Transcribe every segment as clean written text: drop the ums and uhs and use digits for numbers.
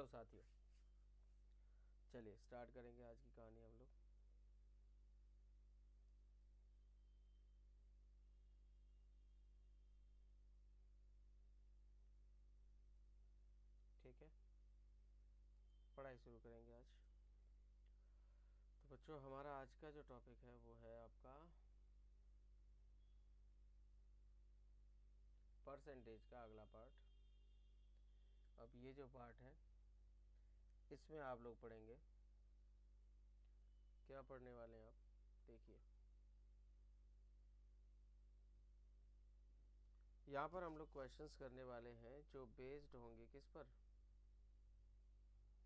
चलो साथियों, चलिए स्टार्ट करेंगे आज की कहानी हम लोग। ठीक है, पढ़ाई शुरू करेंगे आज। तो बच्चों, हमारा आज का जो टॉपिक है वो है आपका परसेंटेज का अगला पार्ट। अब ये जो पार्ट है इसमें आप लोग पढ़ेंगे, क्या पढ़ने वाले हैं आप देखिए। यहाँ पर हम लोग क्वेश्चंस करने वाले हैं जो बेस्ड होंगे किस पर,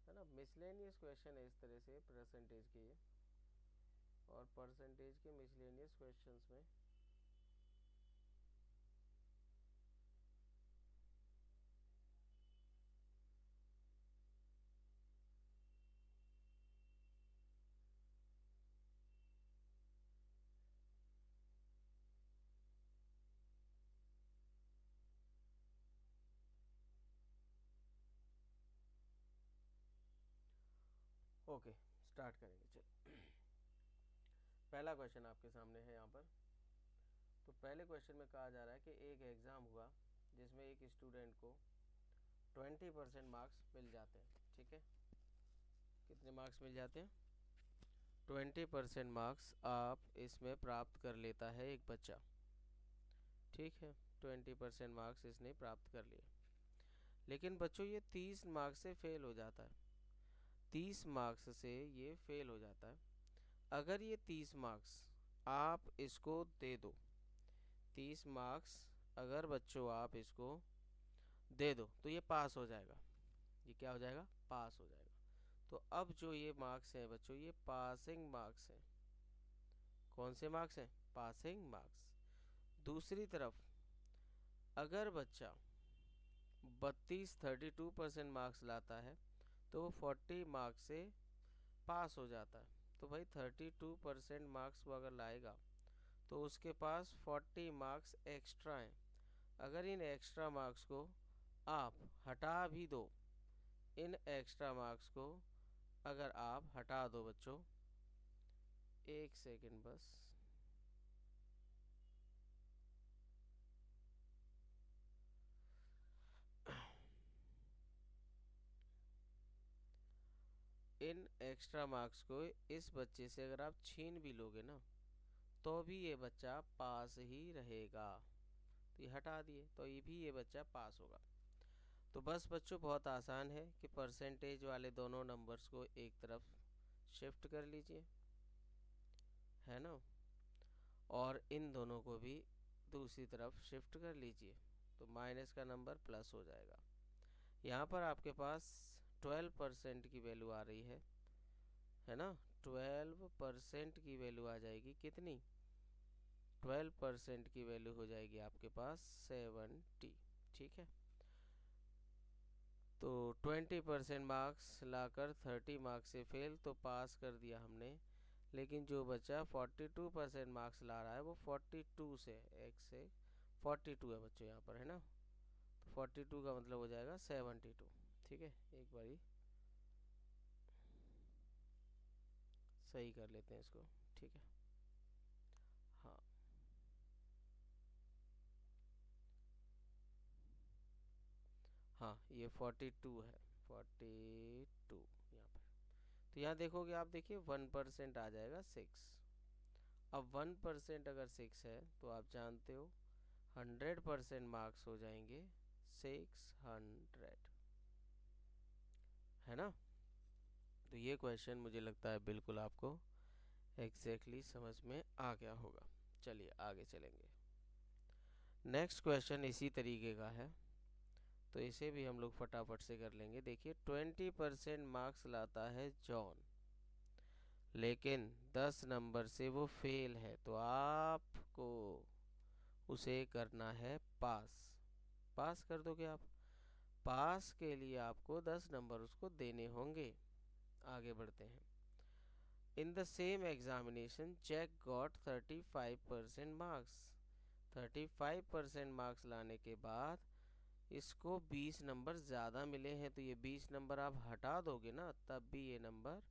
है ना, मिसलेनियस क्वेश्चन है इस तरह से परसेंटेज के ये। और परसेंटेज के मिसलेनियस क्वेश्चंस में ओके स्टार्ट करेंगे। चलिए, पहला क्वेश्चन आपके सामने है यहाँ पर। तो पहले क्वेश्चन में कहा जा रहा है कि एक एग्ज़ाम हुआ जिसमें एक स्टूडेंट को 20% मार्क्स मिल जाते हैं। ठीक है, कितने मार्क्स मिल जाते हैं? 20% मार्क्स आप इसमें प्राप्त कर लेता है एक बच्चा। ठीक है, 20% मार्क्स इसने प्राप्त कर लिए। लेकिन बच्चों ये 30 मार्क्स से फेल हो जाता है। 30 मार्क्स से ये फेल हो जाता है। अगर ये 30 मार्क्स आप इसको दे दो, 30 मार्क्स अगर बच्चों आप इसको दे दो तो ये पास हो जाएगा। ये क्या हो जाएगा? पास हो जाएगा। तो अब जो ये मार्क्स हैं बच्चों, ये पासिंग मार्क्स हैं। कौन से मार्क्स हैं? Passing marks. दूसरी तरफ अगर बच्चा 32% मार्क्स लाता है तो वो 40 मार्क्स से पास हो जाता है। तो भाई 32% मार्क्स वो अगर लाएगा तो उसके पास 40 मार्क्स एक्स्ट्रा हैं। अगर इन एक्स्ट्रा मार्क्स को आप हटा भी दो, इन एक्स्ट्रा मार्क्स को अगर आप हटा दो बच्चों, एक सेकंड बस, इन एक्स्ट्रा मार्क्स को इस बच्चे से अगर आप छीन भी लोगे ना तो भी ये बच्चा पास ही रहेगा। तो ये हटा दिए तो ये बच्चा पास होगा। तो बस बच्चों बहुत आसान है कि परसेंटेज वाले दोनों नंबर्स को एक तरफ शिफ्ट कर लीजिए, है ना, और इन दोनों को भी दूसरी तरफ शिफ्ट कर लीजिए। तो माइनस का नंबर प्लस हो जाएगा। यहाँ पर आपके पास 12% की वैल्यू आ रही है ना। 12% की वैल्यू आ जाएगी कितनी? 12% की वैल्यू हो जाएगी आपके पास 70। ठीक है, तो 20% मार्क्स लाकर 30 मार्क्स से फेल तो पास कर दिया हमने। लेकिन जो बच्चा 42% मार्क्स ला रहा है वो 42 से, एक से 42 है बच्चों यहाँ पर, है ना। तो 42 का मतलब हो जाएगा 72। ठीक है, एक बारी सही कर लेते हैं इसको। ठीक है, हाँ हाँ, ये 42 है, 42 यहाँ पर। तो यहाँ देखोगे आप, देखिए 1% आ जाएगा 6। अब 1% अगर 6 है तो आप जानते हो 100% मार्क्स हो जाएंगे 600, है ना। तो ये क्वेश्चन मुझे लगता है बिल्कुल आपको एग्जैक्टली समझ में आ गया होगा। चलिए आगे चलेंगे। नेक्स्ट क्वेश्चन इसी तरीके का है, तो इसे भी हम लोग फटाफट से कर लेंगे। देखिए 20% मार्क्स लाता है जॉन, लेकिन 10 नंबर से वो फेल है, तो आपको उसे करना है पास। पास कर दोगे आप? पास के लिए आपको 10 नंबर उसको देने होंगे। आगे बढ़ते हैं। In the same examination Jack got 35% marks. 35% marks लाने के बाद इसको 20 नंबर ज़्यादा मिले हैं, तो ये 20 नंबर आप हटा दोगे ना, तब भी ये नंबर,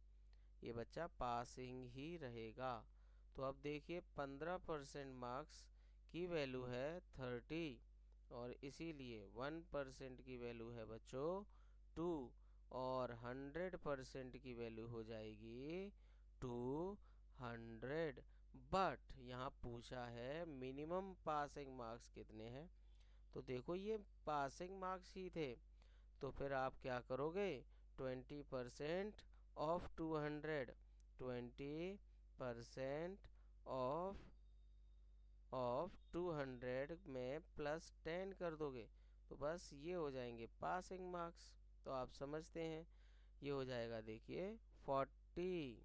ये बच्चा पासिंग ही रहेगा। तो अब देखिए 15% मार्क्स की वैल्यू है 30, और इसीलिए 1% की वैल्यू है बच्चों 2, और 100% की वैल्यू हो जाएगी 200। बट यहाँ पूछा है मिनिमम पासिंग मार्क्स कितने हैं, तो देखो ये पासिंग मार्क्स ही थे, तो फिर आप क्या करोगे, 20% ऑफ 200, 20% ऑफ 200 में +10 कर दोगे, तो बस ये हो जाएंगे पासिंग मार्क्स। तो आप समझते हैं ये हो जाएगा, देखिए 40,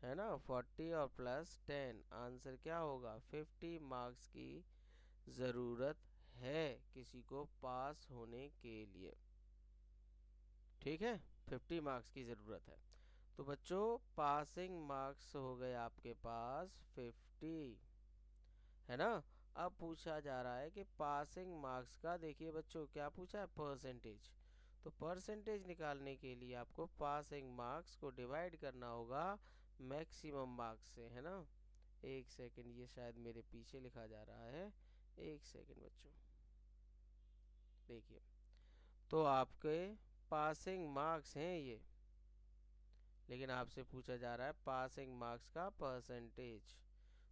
है ना, 40 और +10, आंसर क्या होगा, 50 मार्क्स की ज़रूरत है किसी को पास होने के लिए। ठीक है, 50 मार्क्स की ज़रूरत है। तो बच्चों पासिंग मार्क्स हो गए आपके पास 50, है ना। अब पूछा जा रहा है कि पासिंग मार्क्स का, देखिए बच्चों क्या पूछा है, परसेंटेज। तो परसेंटेज निकालने के लिए आपको पासिंग मार्क्स को डिवाइड करना होगा मैक्सिमम मार्क्स से, है ना। एक सेकंड, ये शायद मेरे पीछे लिखा जा रहा है, एक सेकंड बच्चों। देखिए, तो आपके पासिंग मार्क्स हैं ये, लेकिन आपसे पूछा जा रहा है पासिंग मार्क्स का परसेंटेज।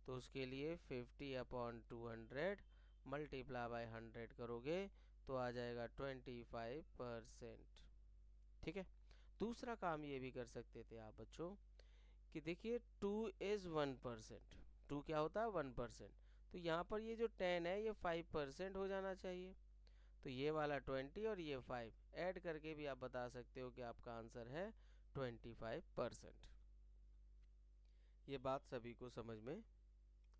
तो उसके लिए 50/200 मल्टीप्लाई बाय 100 करोगे तो आ जाएगा 25%। ठीक है, दूसरा काम ये भी कर सकते थे आप बच्चों कि देखिए 2 इज़ 1%, 2 क्या होता है 1%, तो यहाँ पर ये जो 10 है ये 5% हो जाना चाहिए। तो ये वाला 20 और ये 5 ऐड करके भी आप बता सकते हो कि आपका आंसर है 25%। ये बात सभी को समझ में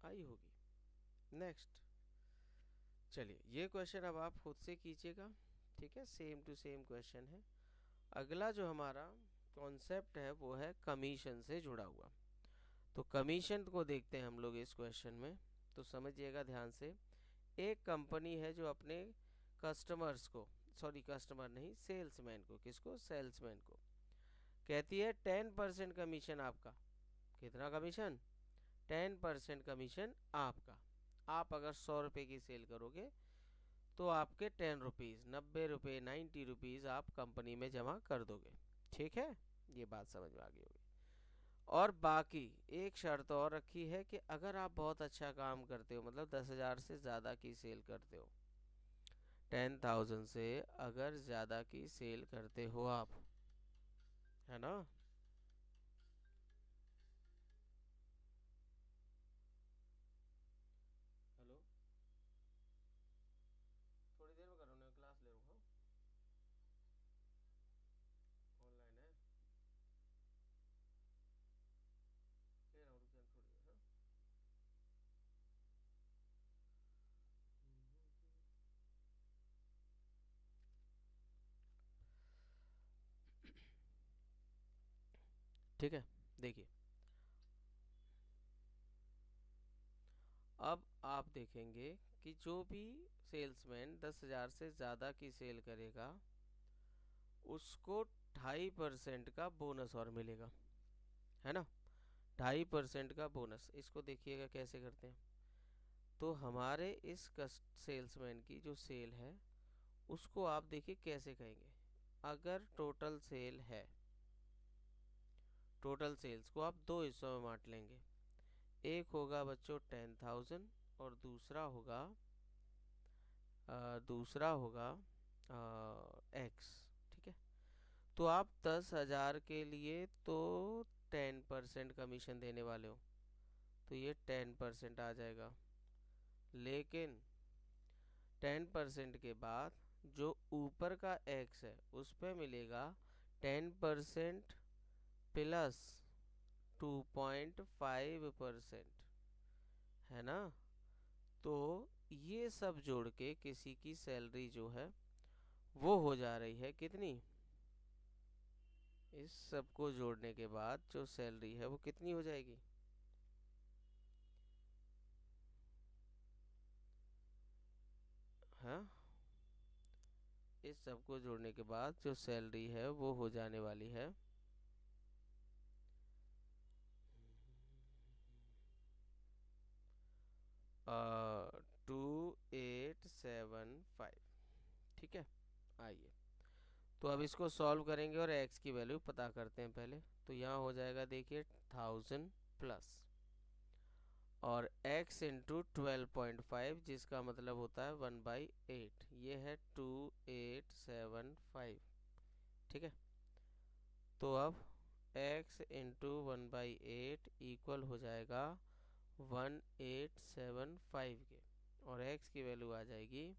आई होगी। नेक्स्ट, चलिए ये क्वेश्चन अब आप खुद से कीजिएगा, ठीक है, सेम टू सेम क्वेश्चन है। अगला जो हमारा कॉन्सेप्ट है वो है कमीशन से जुड़ा हुआ। तो कमीशन को देखते हैं हम लोग इस क्वेश्चन में, तो समझिएगा ध्यान से। एक कंपनी है जो अपने कस्टमर्स को, सॉरी कस्टमर नहीं, सेल्समैन को, किसको, सेल्समैन को कहती है 10% कमीशन आपका। कितना कमीशन, 10% कमीशन आपका। आप अगर 100 रुपये की सेल करोगे तो आपके 10 रुपीज़, 90 रुपये, 90 रुपीज़ आप कंपनी में जमा कर दोगे। ठीक है, ये बात समझ में आ गई होगी। और बाकी एक शर्त और रखी है कि अगर आप बहुत अच्छा काम करते हो, मतलब 10,000 से ज़्यादा की सेल करते हो, 10,000 से अगर ज़्यादा की सेल करते हो आप, है ना। हेलो, थोड़ी देर में करो ना, क्लास ले रहा हूँ, ऑनलाइन है, ले रहा हूँ, रुक जाना थोड़ी देर, हाँ। ठीक है, देखिए अब आप देखेंगे कि जो भी सेल्समैन 10,000 से ज़्यादा की सेल करेगा उसको 2.5% का बोनस और मिलेगा, है ना। 2.5% का बोनस, इसको देखिएगा कैसे करते हैं। तो हमारे इस सेल्समैन की जो सेल है उसको आप देखिए कैसे कहेंगे। अगर टोटल सेल है, टोटल सेल्स को आप दो हिस्सों में बांट लेंगे। एक होगा बच्चों 10,000 और दूसरा होगा एक्स। ठीक है, तो आप 10,000 के लिए तो 10% कमीशन देने वाले हो, तो ये 10% आ जाएगा। लेकिन 10% के बाद जो ऊपर का एक्स है उस पर मिलेगा 10% प्लस 2.5%, है ना। तो ये सब जोड़ के किसी की सैलरी जो है वो हो जा रही है कितनी, इस सब को जोड़ने के बाद जो सैलरी है वो कितनी हो जाएगी, हाँ इस सबको जोड़ने के बाद जो सैलरी है वो हो जाने वाली है 2875। ठीक है, आइए तो अब इसको सॉल्व करेंगे और x की वैल्यू पता करते हैं पहले। तो यहाँ हो जाएगा देखिए 1000 प्लस और x इंटू 12.5 जिसका मतलब होता है 1/8, ये है 2875। ठीक है, तो अब x इंटू 1/8 इक्वल हो जाएगा 1875 के, और x की वैल्यू आ जाएगी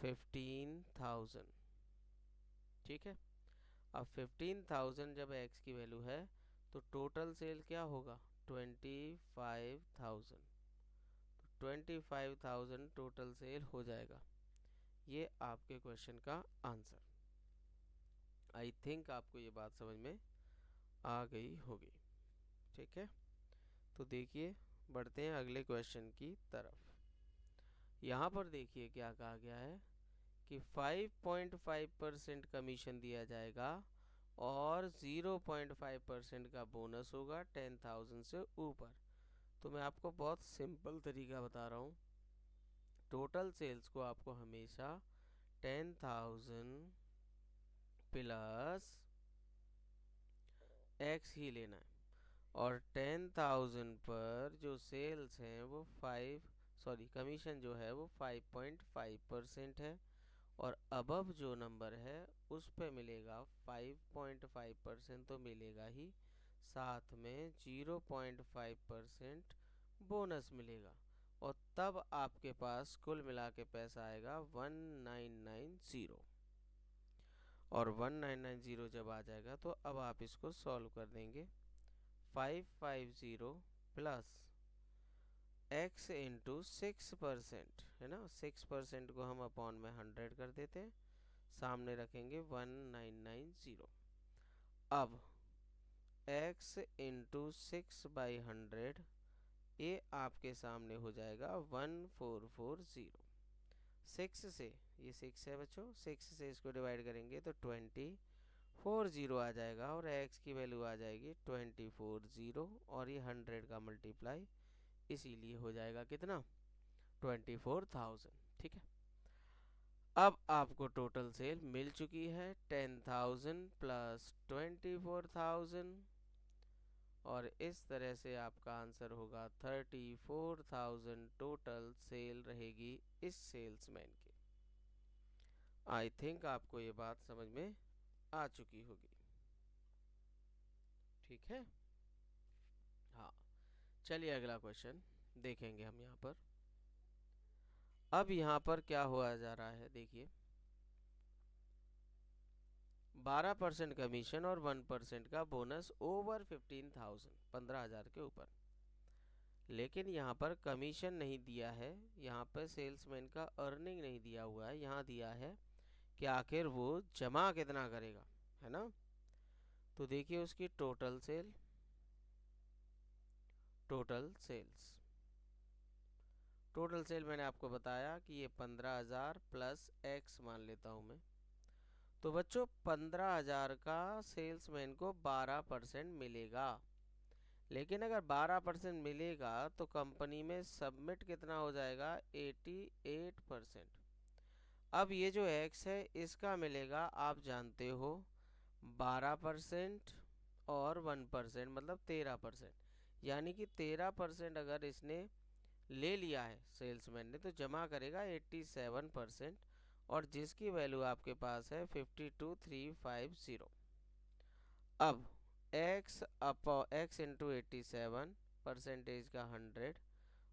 15,000। ठीक है, अब 15,000 जब x की वैल्यू है तो टोटल सेल क्या होगा 25,000। तो 25,000 टोटल सेल हो जाएगा। ये आपके क्वेश्चन का आंसर। आई थिंक आपको ये बात समझ में आ गई होगी। ठीक है, तो देखिए बढ़ते हैं अगले क्वेश्चन की तरफ। यहाँ पर देखिए क्या कहा गया है कि 5.5% कमीशन दिया जाएगा और 0.5% का बोनस होगा 10,000 से ऊपर। तो मैं आपको बहुत सिंपल तरीका बता रहा हूँ। टोटल सेल्स को आपको हमेशा 10,000 प्लस x ही लेना है, और 10,000 पर जो सेल्स हैं वो कमीशन जो है वो 5.5% है, और अबव जो नंबर है उस पे मिलेगा 5.5% तो मिलेगा ही, साथ में 0.5% बोनस मिलेगा, और तब आपके पास कुल मिला के पैसा आएगा 1990। और 1990 जब आ जाएगा तो अब आप इसको सॉल्व कर देंगे। 550 प्लस x इंटू 6%, है ना, 6% को हम अपॉन में 100 कर देते हैं, सामने रखेंगे 1990। अब x इंटू 6/100 ये आपके सामने हो जाएगा 1440। 6 से, ये 6 है बच्चों, 6 से इसको डिवाइड करेंगे तो 2040 आ जाएगा, और x की वैल्यू आ जाएगी 2040, और ये 100 का मल्टीप्लाई, इसीलिए हो जाएगा कितना 24,000। ठीक है, अब आपको टोटल सेल मिल चुकी है 10,000 प्लस 24,000, और इस तरह से आपका आंसर होगा 34,000 टोटल सेल रहेगी इस सेल्समैन की। आई थिंक आपको ये बात समझ में आ चुकी होगी। ठीक है, हाँ, चलिए अगला क्वेश्चन देखेंगे हम यहाँ पर। अब यहाँ पर क्या हुआ जा रहा है, देखिए 12% कमीशन और 1% का बोनस ओवर 15,000, 15,000 के ऊपर। लेकिन यहाँ पर कमीशन नहीं दिया है, यहाँ पर सेल्समैन का अर्निंग नहीं दिया हुआ है, यहाँ दिया है कि आखिर वो जमा कितना करेगा, है ना। तो देखिए उसकी टोटल सेल मैंने आपको बताया कि ये 15,000 प्लस x मान लेता हूँ मैं। तो बच्चों 15,000 का सेल्समैन को 12% मिलेगा, लेकिन अगर 12% मिलेगा तो कंपनी में सबमिट कितना हो जाएगा 88%। अब ये जो x है इसका मिलेगा, आप जानते हो 12% और 1% मतलब 13%, यानी कि 13% अगर इसने ले लिया है सेल्समैन ने तो जमा करेगा 87%, और जिसकी वैल्यू आपके पास है 52,350। अब x इंटू 87 परसेंटेज का 100,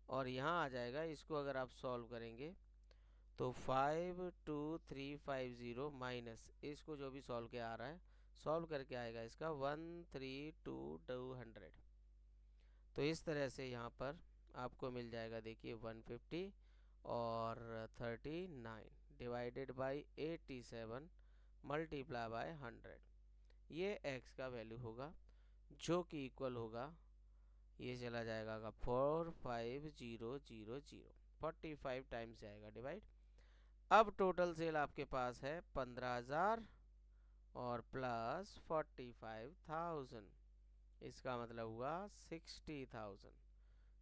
और यहाँ आ जाएगा, इसको अगर आप सॉल्व करेंगे तो 52,350 माइनस इसको जो भी सॉल्व के आ रहा है, सॉल्व करके आएगा इसका 132,200। तो इस तरह से यहाँ पर आपको मिल जाएगा, देखिए 150 और 39 डिवाइडेड बाई 87 मल्टीप्लाई बाय 100, ये x का वैल्यू होगा, जो कि इक्वल होगा, ये चला जाएगा 45,000, 45 टाइम्स जाएगा डिवाइड, अब टोटल सेल आपके पास है 15,000 और प्लस 45,000, इसका मतलब हुआ 60,000।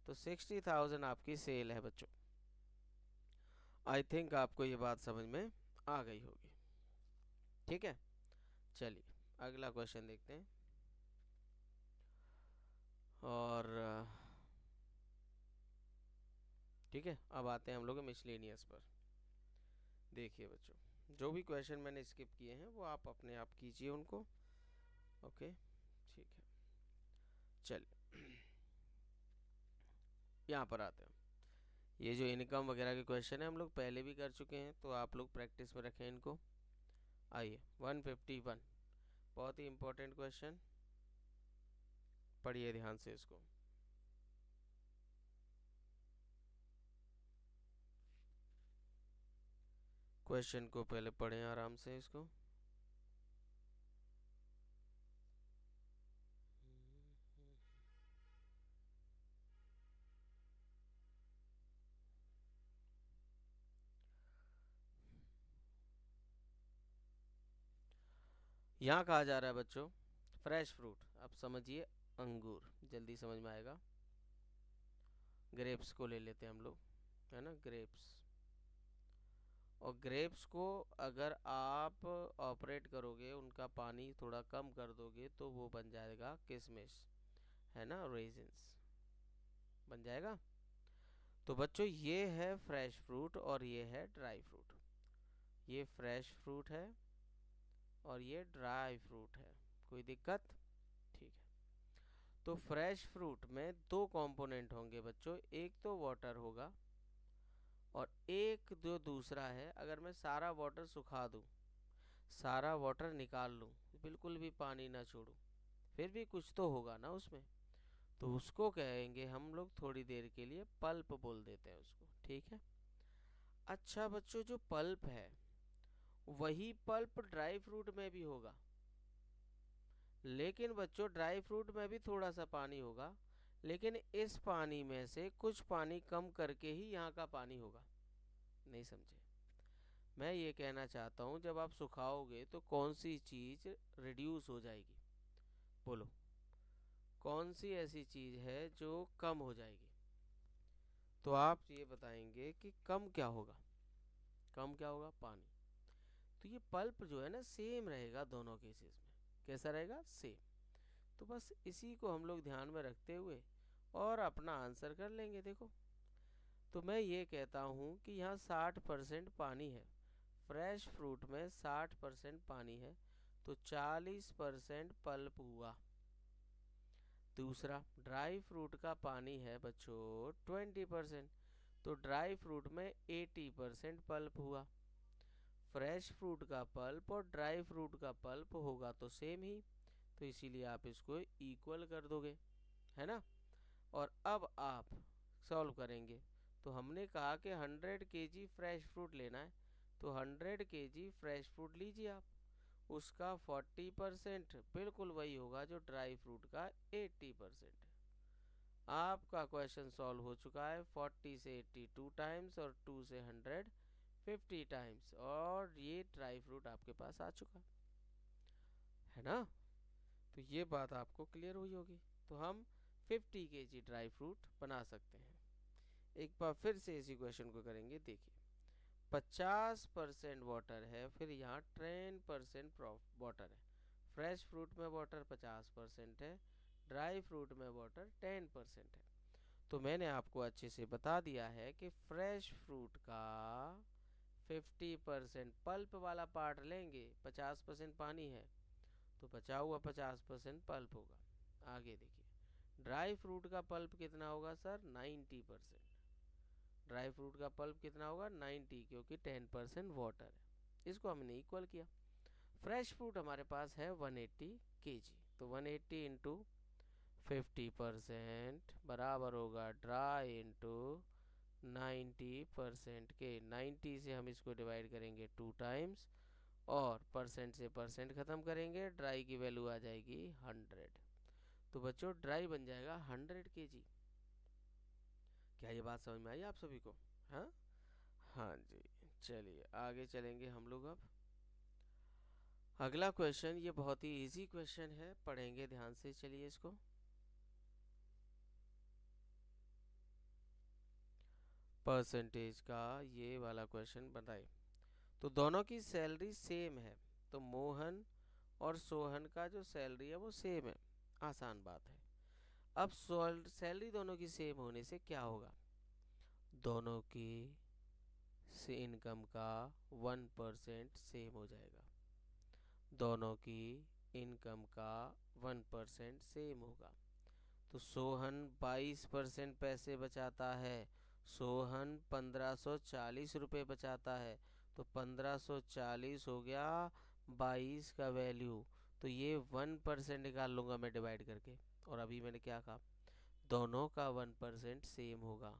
तो 60,000 आपकी सेल है बच्चों। आई थिंक आपको ये बात समझ में आ गई होगी। ठीक है, चलिए अगला क्वेश्चन देखते हैं। और ठीक है, अब आते हैं हम लोग मिसलेनियस पर। देखिए बच्चों, जो भी क्वेश्चन मैंने स्किप किए हैं वो आप अपने आप कीजिए उनको। ओके, ठीक है, चलिए यहाँ पर आते हैं। ये जो इनकम वगैरह के क्वेश्चन है हम लोग पहले भी कर चुके हैं, तो आप लोग प्रैक्टिस में रखें इनको। आइए 151, बहुत ही इंपॉर्टेंट क्वेश्चन, पढ़िए ध्यान से इसको। क्वेश्चन को पहले पढ़ें आराम से इसको। यहाँ कहा जा रहा है बच्चों फ्रेश फ्रूट, अब समझिए अंगूर, जल्दी समझ में आएगा। ग्रेप्स को ले लेते हैं हम लोग, है ना, ग्रेप्स। और ग्रेप्स को अगर आप ऑपरेट करोगे, उनका पानी थोड़ा कम कर दोगे, तो वो बन जाएगा किशमिश, है ना, रेजिन्स बन जाएगा। तो बच्चों ये है फ्रेश फ्रूट और ये है ड्राई फ्रूट। ये फ्रेश फ्रूट है और ये ड्राई फ्रूट है, कोई दिक्कत? ठीक है, तो फ्रेश फ्रूट में दो कंपोनेंट होंगे बच्चों, एक तो वाटर होगा और एक जो दूसरा है, अगर मैं सारा वाटर सुखा दूं, सारा वाटर निकाल लूं, बिल्कुल भी पानी ना छोड़ूं, फिर भी कुछ तो होगा ना उसमें, तो उसको कहेंगे हम लोग थोड़ी देर के लिए पल्प बोल देते हैं उसको। ठीक है, अच्छा बच्चों, जो पल्प है वही पल्प ड्राई फ्रूट में भी होगा, लेकिन बच्चों ड्राई फ्रूट में भी थोड़ा सा पानी होगा, लेकिन इस पानी में से कुछ पानी कम करके ही यहाँ का पानी होगा। नहीं समझे? मैं ये कहना चाहता हूँ, जब आप सुखाओगे तो कौन सी चीज़ रिड्यूस हो जाएगी? बोलो, कौन सी ऐसी चीज़ है जो कम हो जाएगी? तो आप ये बताएंगे कि कम क्या होगा? कम क्या होगा? पानी। तो ये पल्प जो है ना, सेम रहेगा दोनों केसेस में। कैसा रहेगा? सेम। तो बस इसी को हम लोग ध्यान में रखते हुए और अपना आंसर कर लेंगे। देखो, तो मैं ये कहता हूँ कि यहाँ 60% पानी है, फ्रेश फ्रूट में 60% पानी है, तो 40% पल्प हुआ। दूसरा, ड्राई फ्रूट का पानी है बच्चों 20%, तो ड्राई फ्रूट में 80% पल्प हुआ। फ्रेश फ्रूट का पल्प और ड्राई फ्रूट का पल्प होगा तो सेम ही, तो इसीलिए आप इसको इक्वल कर दोगे, है ना। और अब आप सॉल्व करेंगे, तो हमने कहा कि 100 kg फ्रेश फ्रूट लेना है, तो 100 kg फ्रेश फ्रूट लीजिए आप, उसका 40% बिल्कुल वही होगा जो ड्राई फ्रूट का 80%। आपका क्वेश्चन सॉल्व हो चुका है। 40 से 80 2 टाइम्स और 2 से 100 50 टाइम्स, और ये ड्राई फ्रूट आपके पास आ चुका है ना। तो ये बात आपको क्लियर हुई होगी। तो हम 50 kg ड्राई फ्रूट बना सकते हैं। एक बार फिर से इसी क्वेश्चन को करेंगे। देखिए, 50% वाटर है, फिर यहाँ 10% वाटर है। फ्रेश फ्रूट में वाटर 50% है, ड्राई फ्रूट में वाटर 10% है। तो मैंने आपको अच्छे से बता दिया है कि फ्रेश फ्रूट का 50% पल्प वाला पार्ट लेंगे, 50% पानी है, तो बचा हुआ 50% पल्प होगा। आगे देखिए, ड्राई फ्रूट का पल्प कितना होगा सर? 90%। ड्राई फ्रूट का पल्प कितना होगा? 90, क्योंकि 10% वाटर है। इसको हमने इक्वल किया। फ्रेश फ्रूट हमारे पास है 180 kg, तो 180 इंटू 50% बराबर होगा ड्राई इंटू 90% के। 90 से हम इसको डिवाइड करेंगे 2 टाइम्स, और परसेंट से परसेंट खत्म करेंगे, ड्राई की वैल्यू आ जाएगी 100। तो बच्चों ड्राई बन जाएगा 100 kg। क्या ये बात समझ में आई आप सभी को? हाँ, हाँ जी, चलिए आगे चलेंगे हम लोग अब। अगला क्वेश्चन, ये बहुत ही इजी क्वेश्चन है, पढ़ेंगे ध्यान से, चलिए इसको। परसेंटेज का ये वाला क्वेश्चन बताइए। तो दोनों की सैलरी सेम है, तो मोहन और सोहन का जो सैलरी है वो सेम है, आसान बात है। अब सैलरी दोनों की सेम होने से क्या होगा, दोनों की से इनकम का 1% सेम हो जाएगा, दोनों की इनकम का 1% सेम होगा। तो सोहन 22% पैसे बचाता है, सोहन 1540 बचाता है, तो 1540 हो गया 22 का वैल्यू। तो ये 1% निकाल लूंगा मैं डिवाइड करके, और अभी मैंने क्या कहा, दोनों का 1% सेम होगा,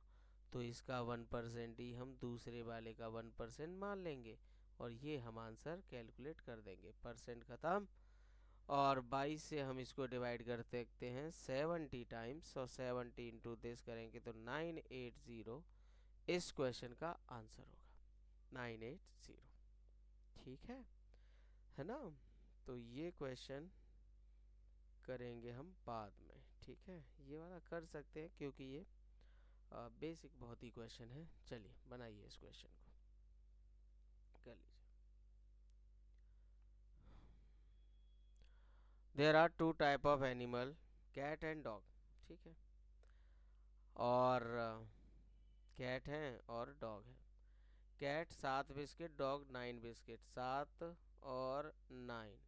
तो इसका 1% ही हम दूसरे वाले का 1% मान लेंगे, और ये हम आंसर कैलकुलेट कर देंगे। परसेंट खत्म, और 22 से हम इसको डिवाइड कर सकते हैं 70 टाइम्स, और 70 इंटू दिस करेंगे तो 980 इस क्वेश्चन का आंसर होगा, 980। ठीक है ना। तो ये क्वेश्चन करेंगे हम बाद में, ठीक है, ये वाला कर सकते हैं क्योंकि ये बेसिक बहुत ही क्वेश्चन है। चलिए बनाइए इस क्वेश्चन को, कर लीजिए। There are two type of animal, cat and dog, ठीक है, और कैट हैं और डॉग है। कैट 7 बिस्किट, डॉग 9 बिस्किट, 7 और 9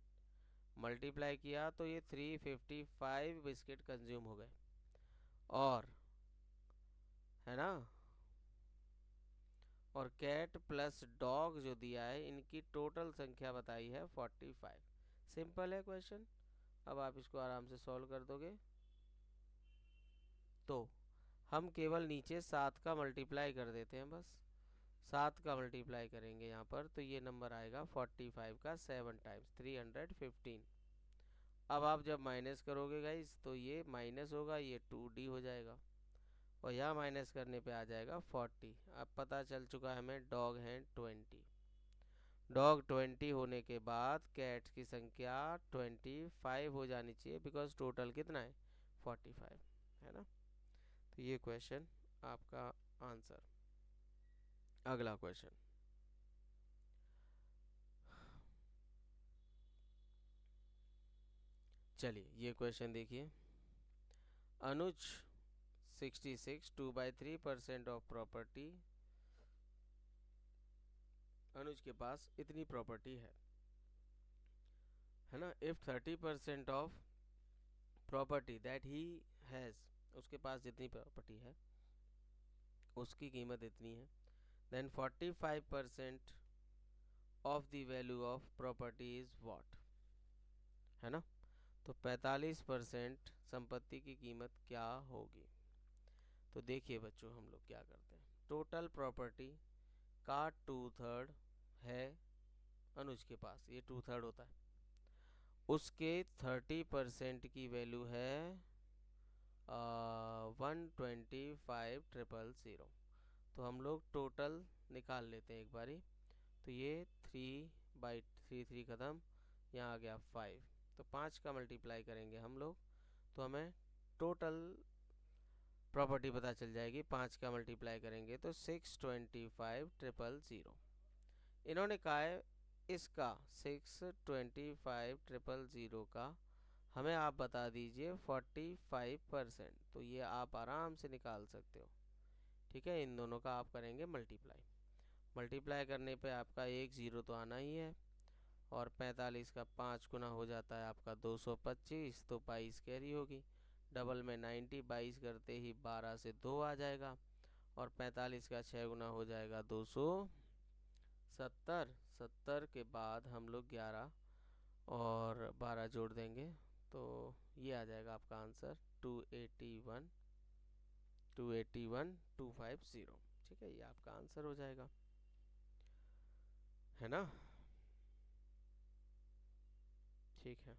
मल्टीप्लाई किया तो ये 355 बिस्किट कंज्यूम हो गए, और है ना, और कैट प्लस डॉग जो दिया है इनकी टोटल संख्या बताई है 45। सिंपल है क्वेश्चन, अब आप इसको आराम से सॉल्व कर दोगे। तो हम केवल नीचे 7 का मल्टीप्लाई कर देते हैं, बस 7 का मल्टीप्लाई करेंगे यहाँ पर, तो ये नंबर आएगा 45 का 7 टाइम्स 315। अब आप जब माइनस करोगे गाइस तो ये माइनस होगा, ये 2D हो जाएगा, और यहाँ माइनस करने पे आ जाएगा 40। अब पता चल चुका है हमें डॉग हैं 20, डॉग 20 होने के बाद कैट की संख्या 25 हो जानी चाहिए, बिकॉज टोटल कितना है 45, है ना। तो ये क्वेश्चन आपका आंसर। अगला क्वेश्चन, चलिए ये क्वेश्चन देखिए। अनुज 66 2/3% ऑफ प्रॉपर्टी, अनुज के पास इतनी प्रॉपर्टी है ना। If 30% of property that he has, उसके पास जितनी प्रॉपर्टी है उसकी कीमत इतनी है, then 45% of the value of property is what, है ना। तो 45% संपत्ति की कीमत क्या होगी। तो देखिए बच्चों, हम लोग क्या करते हैं, टोटल प्रॉपर्टी का 2/3 है अनुज के पास, ये 2/3 होता है, उसके 30% की वैल्यू है 125,000। तो हम लोग टोटल निकाल लेते हैं एक बारी, तो ये 3/3 खत्म, यहाँ आ गया 5, तो 5 का मल्टीप्लाई करेंगे हम लोग, तो हमें टोटल प्रॉपर्टी पता चल जाएगी। 5 का मल्टीप्लाई करेंगे तो 625,000। इन्होंने कहा है इसका 625,000 का हमें आप बता दीजिए 45%, तो ये आप आराम से निकाल सकते हो, ठीक है। इन दोनों का आप करेंगे मल्टीप्लाई, मल्टीप्लाई करने पे आपका एक ज़ीरो तो आना ही है, और 45 का 5 गुना हो जाता है आपका 225, तो 22 कैरी होगी, डबल में 90, 22 करते ही 12 से 2 आ जाएगा, और 45 का 6 गुना हो जाएगा 270, 70 के बाद हम लोग 11 और 12 जोड़ देंगे, तो ये आ जाएगा आपका आंसर 281,250, ठीक है, ये आपका आंसर हो जाएगा, है ना। ठीक है,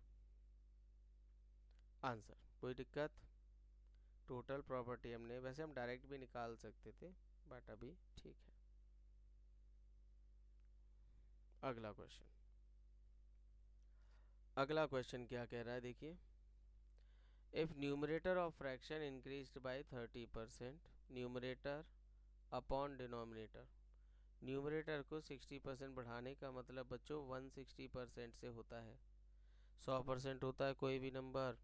आंसर कोई दिक्कत। टोटल प्रॉपर्टी हमने, वैसे हम डायरेक्ट भी निकाल सकते थे, बट अभी ठीक है। अगला क्वेश्चन, अगला क्वेश्चन क्या कह रहा है देखिए, if numerator of fraction increased by 30%, numerator upon denominator, numerator को 60% बढ़ाने का मतलब बच्चों 160% से होता है। 100% होता है कोई भी नंबर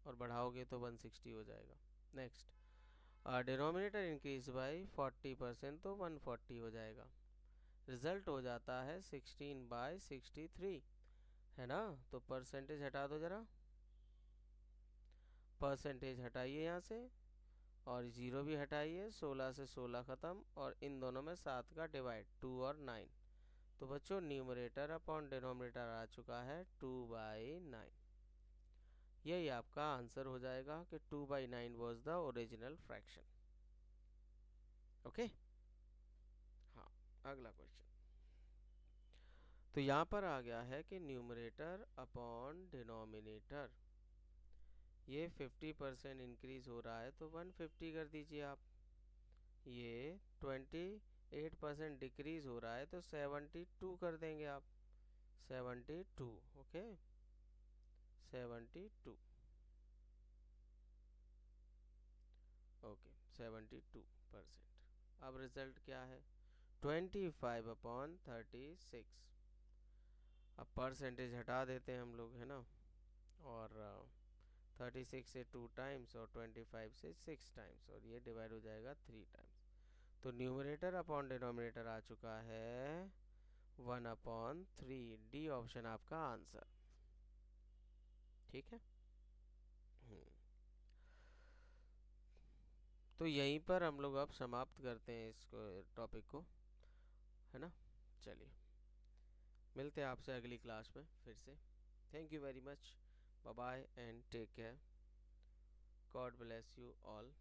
और बढ़ाओगे तो 160 हो जाएगा। नेक्स्ट, डिनोमिनेटर इंक्रीज बाय 40% तो 140 हो जाएगा। रिजल्ट हो जाता है 16/63, है ना। तो परसेंटेज हटा दो जरा, परसेंटेज हटाइए यहाँ से और जीरो भी हटाइए, 16 से 16 ख़त्म और इन दोनों में 7 का डिवाइड, 2 और 9। तो बच्चों न्यूमरेटर अपॉन डिनोमिनेटर आ चुका है 2/9। यही आपका आंसर हो जाएगा कि 2/9 was the original fraction. Okay, हाँ, अगला क्वेश्चन। तो यहाँ पर आ गया है कि न्यूमरेटर अपॉन डिनोमिनेटर, ये 50% इंक्रीज हो रहा है तो 150 कर दीजिए आप। ये 28% डिक्रीज हो रहा है तो 72 कर देंगे आप, 72। ओके, 72। ओके, 72%। अब रिजल्ट क्या है, 25/36। अब परसेंटेज हटा देते हैं हम लोग, है ना, और 36 से 2 टाइम्स और 25 से 6 टाइम्स और ये डिवाइड हो जाएगा 3 टाइम्स। तो न्यूमरेटर अपॉन डिनोमिनेटर आ चुका है 1/3। डी ऑप्शन आपका आंसर। ठीक है। तो यहीं पर हम लोग अब समाप्त करते हैं इस टॉपिक को, है ना। चलिए, मिलते हैं आपसे अगली क्लास में फिर से। Thank you very much, bye bye and take care, God bless you all.